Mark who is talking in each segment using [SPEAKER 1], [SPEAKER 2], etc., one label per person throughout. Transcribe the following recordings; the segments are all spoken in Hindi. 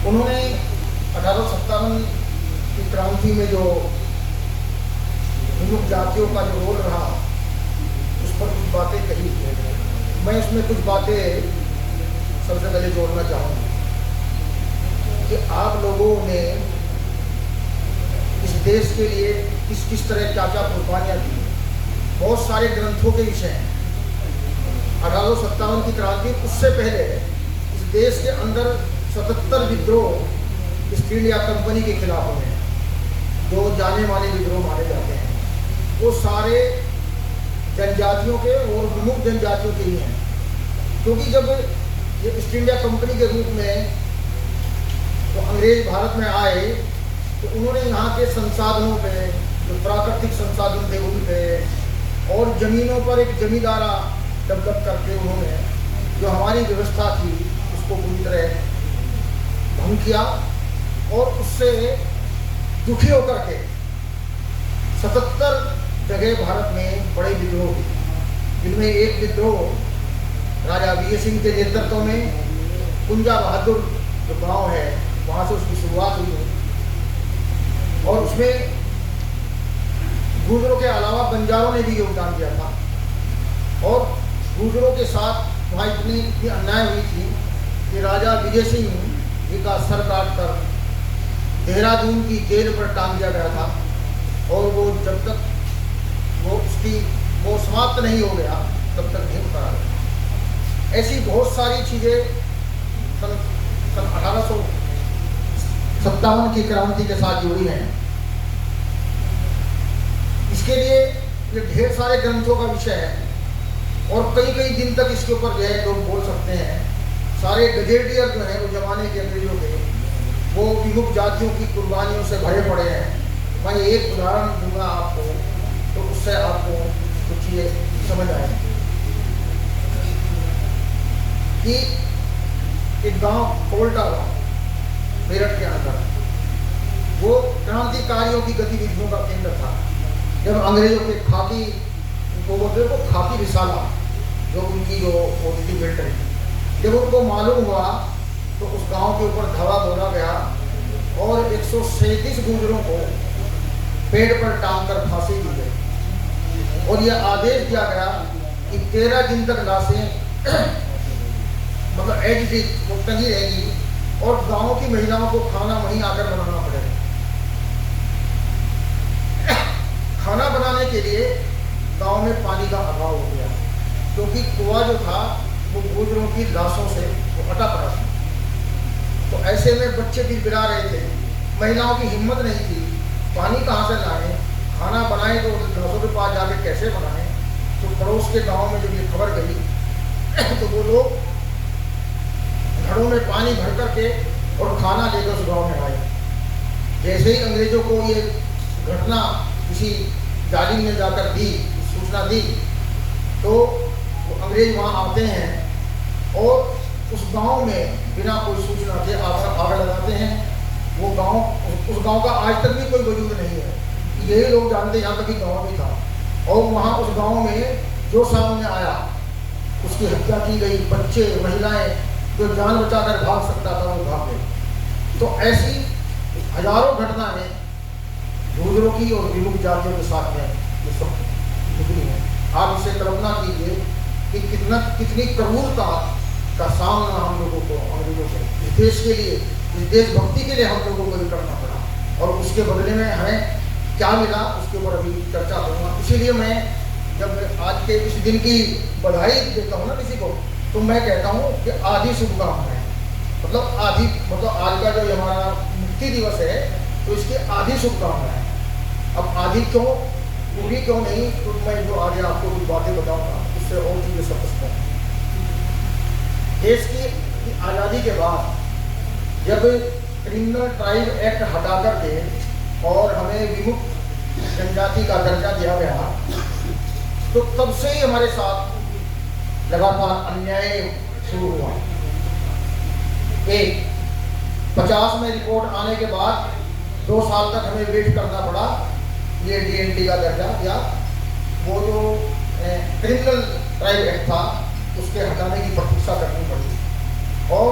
[SPEAKER 1] उन्होंने 1857 की क्रांति में जो विमुक्त जातियों का जो रोल रहा उस पर कुछ बातें कही। मैं इसमें कुछ बातें सबसे पहले जोड़ना चाहूँगा कि आप लोगों ने इस देश के लिए किस किस तरह क्या क्या कुर्बानियाँ दी। बहुत सारे ग्रंथों के विषय हैं। 1857 की क्रांति, उससे पहले इस देश के अंदर 77 विद्रोह ईस्ट इंडिया कंपनी के खिलाफ हुए हैं, जो जाने माने विद्रोह माने जाते हैं। वो सारे जनजातियों के और विमुक्त जनजातियों के ही हैं, क्योंकि जब ये ईस्ट इंडिया कंपनी के रूप में तो अंग्रेज भारत में आए तो उन्होंने यहाँ के संसाधनों पे, जो प्राकृतिक संसाधन थे उन पे, और ज़मीनों पर एक जमींदारा डेवलप करके उन्होंने जो हमारी व्यवस्था थी उसको पूरी तरह भंग किया। और उससे दुखी होकर के 77 जगह भारत में बड़े विद्रोह हुए, जिनमें एक विद्रोह राजा वीर सिंह के नेतृत्व में कुंजा बहादुर जो गांव है वहाँ से उसकी शुरुआत हुई है। और उसमें गुर्जरों के अलावा बंजारों ने भी योगदान दिया था। और गुर्जरों के साथ वहाँ इतनी अन्याय हुई थी कि राजा विजय सिंह जी का सर काट कर देहरादून की जेल पर टांग दिया गया था। और वो जब तक वो समाप्त नहीं हो गया तब तक नहीं उतारा गया। ऐसी बहुत सारी चीज़ें सन 1857 की क्रांति के साथ जुड़ी हैं। इसके लिए ये ढेर सारे ग्रंथों का विषय है और कई कई दिन तक इसके ऊपर जो है लोग बोल सकते हैं। सारे गजेटियर जो हैं वो जमाने के अंग्रेजों के, वो विमुक्त जातियों की कुर्बानियों से भरे पड़े हैं। मैं एक उदाहरण दूंगा आपको, तो उससे आपको कुछ चीज़ें समझ आएगी। कि एक गांव कोल्टा गांव मेरठ के अंदर, वो क्रांतिकारियों की गतिविधियों का केंद्र था। जब अंग्रेजों के खाकी, उनको बोलते थे खाकी रिसाला, जो उनकी जो होती थी मिलिट्री, जब उनको मालूम हुआ तो उस गांव के ऊपर धावा बोला गया और 137 गुर्जरों को पेड़ पर टांग कर फांसी दी गई। और यह आदेश दिया गया कि 13 दिन तक लाशें मतलब एज वो टंगी रहेगी और गांव की महिलाओं को खाना वहीं आकर बनाना पड़ेगा। खाना बनाने के लिए गांव में पानी का अभाव हो गया, क्योंकि कुआं जो था वो गुर्जरों की लाशों से वो अटा पड़ा था। तो ऐसे में बच्चे भी बिला रहे थे, महिलाओं की हिम्मत नहीं थी, पानी कहाँ से लाएं, खाना बनाएं तो लाशों के पास जाके कैसे बनाएं। तो पड़ोस के गांव में जब ये खबर गई तो वो लोग घड़ों में पानी भर करके और खाना लेकर उस गाँव में आए। जैसे ही अंग्रेजों को ये घटना किसी जालिम ने जाकर दी, सूचना दी, तो वो अंग्रेज वहाँ आते हैं और उस गांव में बिना कोई सूचना के आग लगाते हैं। वो गांव, उस गांव का आज तक भी कोई वजूद नहीं है। यही लोग जानते हैं यहाँ कभी गांव भी था। और वहाँ उस गांव में जो सामने आया उसकी हत्या की गई। बच्चे, महिलाएं, जो जान बचाकर भाग सकता था वो भाग गए। तो ऐसी हजारों घटनाएं गुर्जरों की और विमुक्त जातियों के साथ में ये सब निकली है। आप इसे कल्पना कीजिए कि कितनी क्रूरता का सामना हम लोगों को अंग्रेजों से, इस देश के लिए, इस देशभक्ति के लिए हम लोगों को भी करना पड़ा। और उसके बदले में हमें क्या मिला उसके ऊपर अभी चर्चा करूँगा। इसीलिए मैं जब आज के इस दिन की बधाई देता हूँ ना किसी को, तो मैं कहता हूँ कि आधी शुभकामनाएं, मतलब आधी, मतलब आज का जो हमारा मुक्ति दिवस है तो इसकी आधी शुभकामनाएं। अब आधी क्यों, पूरी क्यों नहीं, तो मैं जो आगे आपको कुछ बातें बताऊंगा उससे और चीज़ें समझता हूँ। देश की आज़ादी के बाद जब क्रिमिनल ट्राइब एक्ट हटा करके और हमें विमुक्त जनजाति का दर्जा दिया गया, तो तब से ही हमारे साथ लगातार अन्याय शुरू हुआ। 50 में रिपोर्ट आने के बाद 2 साल तक हमें वेट करना पड़ा ये DNT का दर्जा, या वो जो क्रिमिनल ट्राइब एक्ट था उसके हटाने की प्रतीक्षा करनी पड़ी। और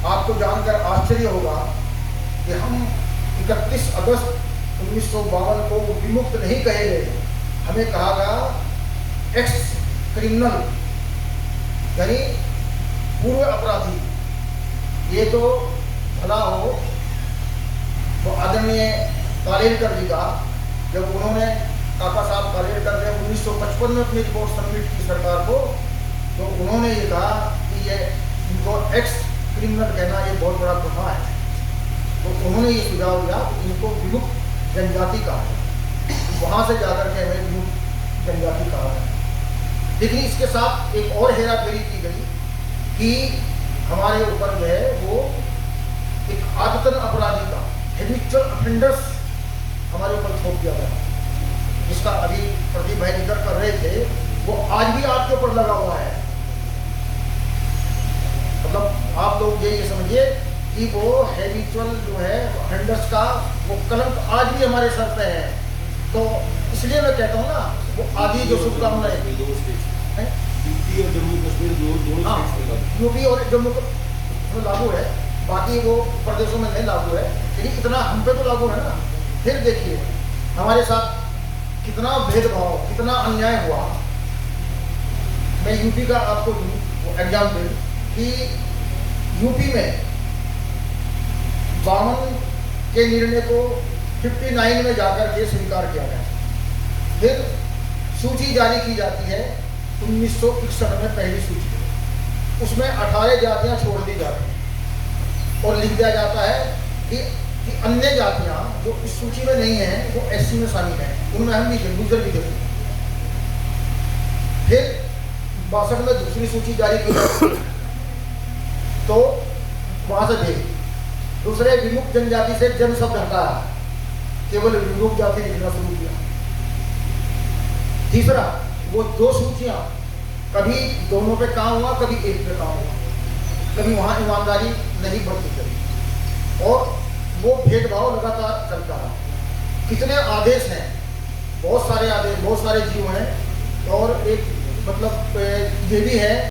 [SPEAKER 1] आपको जानकर आश्चर्य होगा कि हम 31 अगस्त 1952 को विमुक्त नहीं कहे गए, हमें कहा गया एक्स क्रिमिनल, यानी पूर्व अपराधी। ये तो भला हो तो आदरणीय कालेलकर जी का, जब उन्होंने काका साहब कालेलकर ने 1955 में अपनी रिपोर्ट सबमिट की सरकार को, तो उन्होंने ये कहा कि ये इनको एक्स क्रिमिनल कहना ये बहुत बड़ा गुनाह है। तो उन्होंने ये सुझाव दिया कि इनको विमुक्त जनजाति कहा है, वहाँ से जाकर के हमें विमुक्त जनजाति कहा है। लेकिन इसके साथ एक और हेरा फेरी की गई कि हमारे ऊपर जो है वो एक आदतन अपराधी का, हैबिचुअल ऑफेंडर्स हमारे ऊपर थोप दिया गया, जिसका अभी प्रदीप भाई जिक्र कर रहे थे, वो आज भी आपके ऊपर लगा हुआ है। मतलब आप लोग ये समझिए कि वो हैबिचुअल जो है ऑफेंडर्स का वो कलंक आज भी हमारे सर पे है। तो इसलिए मैं कहता हूँ ना, वो आदि जो शुभकामनाएं
[SPEAKER 2] यूपी और जम्मू कश्मीर दोनों
[SPEAKER 1] यूपी और जम्मू में लागू है, बाकी वो प्रदेशों में नहीं लागू है, लेकिन इतना हम पे तो लागू है ना। फिर देखिए हमारे साथ कितना भेदभाव, कितना अन्याय हुआ। मैं यूपी का आपको एग्जाम्पल कि यूपी में 52 के निर्णय को 59 में जाकर के स्वीकार किया गया। फिर सूची जारी की जाती है 1961 में, पहली सूची, उसमें 18 जातियां छोड़ दी जाती हैं और लिख दिया जाता है कि अन्य जातियां जो इस सूची में नहीं है वो एससी में शामिल हैं, उनमें हम भी थे, गुजर भी थे। फिर 62 में दूसरी सूची जारी की जाती है, तो वहां से भेज दूसरे विमुक्त जनजाति से जन शब्द हटाया, केवल विमुक्त जाति लिखना शुरू किया। तीसरा, वो 2 सूचियां कभी दोनों पे काम हुआ, कभी एक पे काम हुआ, कभी वहां ईमानदारी नहीं बढ़ती करी, और वो भेदभाव लगातार चलता रहा। कितने आदेश हैं, बहुत सारे आदेश, बहुत सारे जीव हैं, और एक मतलब ये भी है